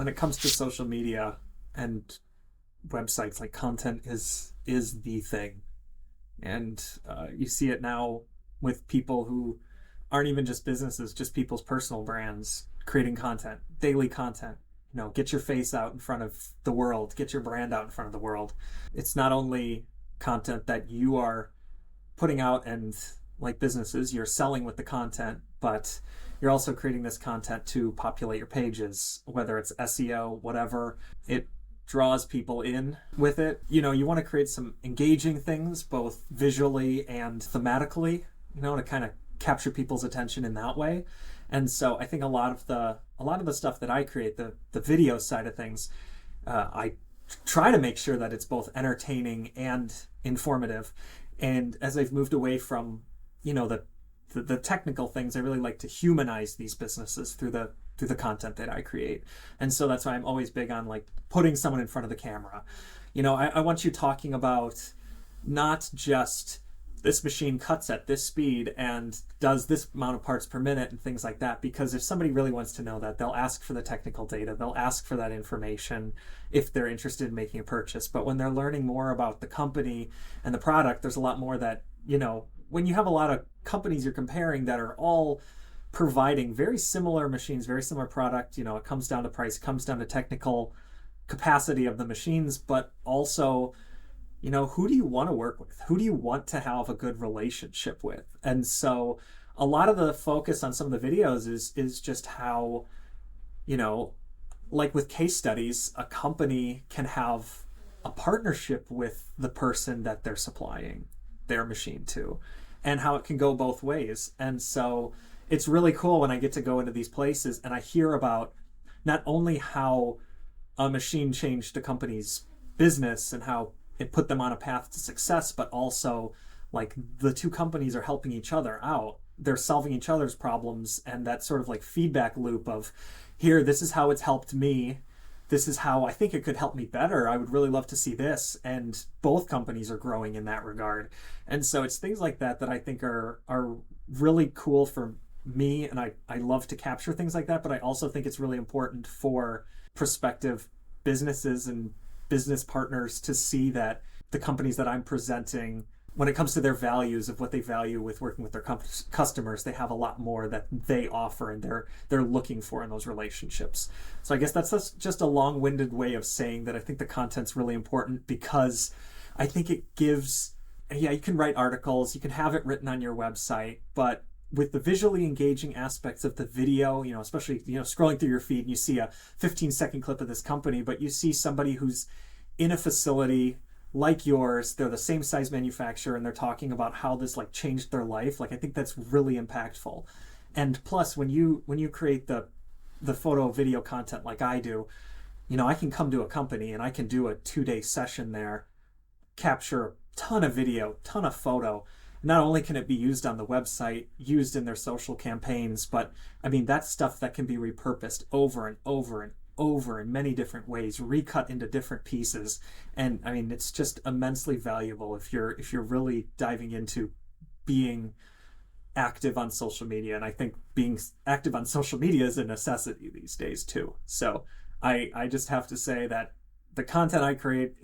when it comes to social media and websites, like content is the thing. And you see it now with people who aren't even just businesses, just people's personal brands creating content, daily content. Get your face out in front of the world, get your brand out in front of the world. It's not only content that you are putting out and, like businesses, you're selling with the content, but you're also creating this content to populate your pages, whether it's SEO, whatever. It draws people in with it. You want to create some engaging things, both visually and thematically, to kind of capture people's attention in that way. And so I think a lot of the stuff that I create, the video side of things, I try to make sure that it's both entertaining and informative. And as I've moved away from, the technical things, I really like to humanize these businesses through the content that I create. And so that's why I'm always big on like putting someone in front of the camera. I want you talking about not just this machine cuts at this speed and does this amount of parts per minute and things like that, because if somebody really wants to know that, they'll ask for the technical data, they'll ask for that information if they're interested in making a purchase. But when they're learning more about the company and the product, there's a lot more that, when you have a lot of companies you're comparing that are all providing very similar machines, very similar product, it comes down to price, comes down to technical capacity of the machines, but also, who do you want to work with? Who do you want to have a good relationship with? And so a lot of the focus on some of the videos is just how, like with case studies, a company can have a partnership with the person that they're supplying their machine to, and how it can go both ways. And so it's really cool when I get to go into these places and I hear about not only how a machine changed a company's business and how it put them on a path to success, but also like the two companies are helping each other out. They're solving each other's problems, and that sort of like feedback loop of, here, this is how it's helped me. This is how I think it could help me better. I would really love to see this. And both companies are growing in that regard. And so it's things like that that I think are really cool for me. And I love to capture things like that. But I also think it's really important for prospective businesses and business partners to see that the companies that I'm presenting, when it comes to their values of what they value with working with their customers, they have a lot more that they offer and they're looking for in those relationships. So I guess that's just a long-winded way of saying that I think the content's really important, because I think it gives, you can write articles, you can have it written on your website, but with the visually engaging aspects of the video, especially, scrolling through your feed and you see a 15-second clip of this company, but you see somebody who's in a facility like yours, they're the same size manufacturer, and they're talking about how this like changed their life. Like, I think that's really impactful. And plus, when you create the photo video content like I do, I can come to a company and I can do a 2-day session there, capture a ton of video, ton of photo. Not only can it be used on the website, used in their social campaigns, but I mean, that's stuff that can be repurposed over and over and over in many different ways, recut into different pieces. And I mean, it's just immensely valuable if you're really diving into being active on social media. And I think being active on social media is a necessity these days too. So I just have to say that the content I create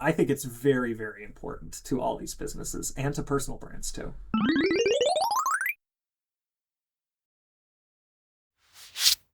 I think it's very, very important to all these businesses and to personal brands too.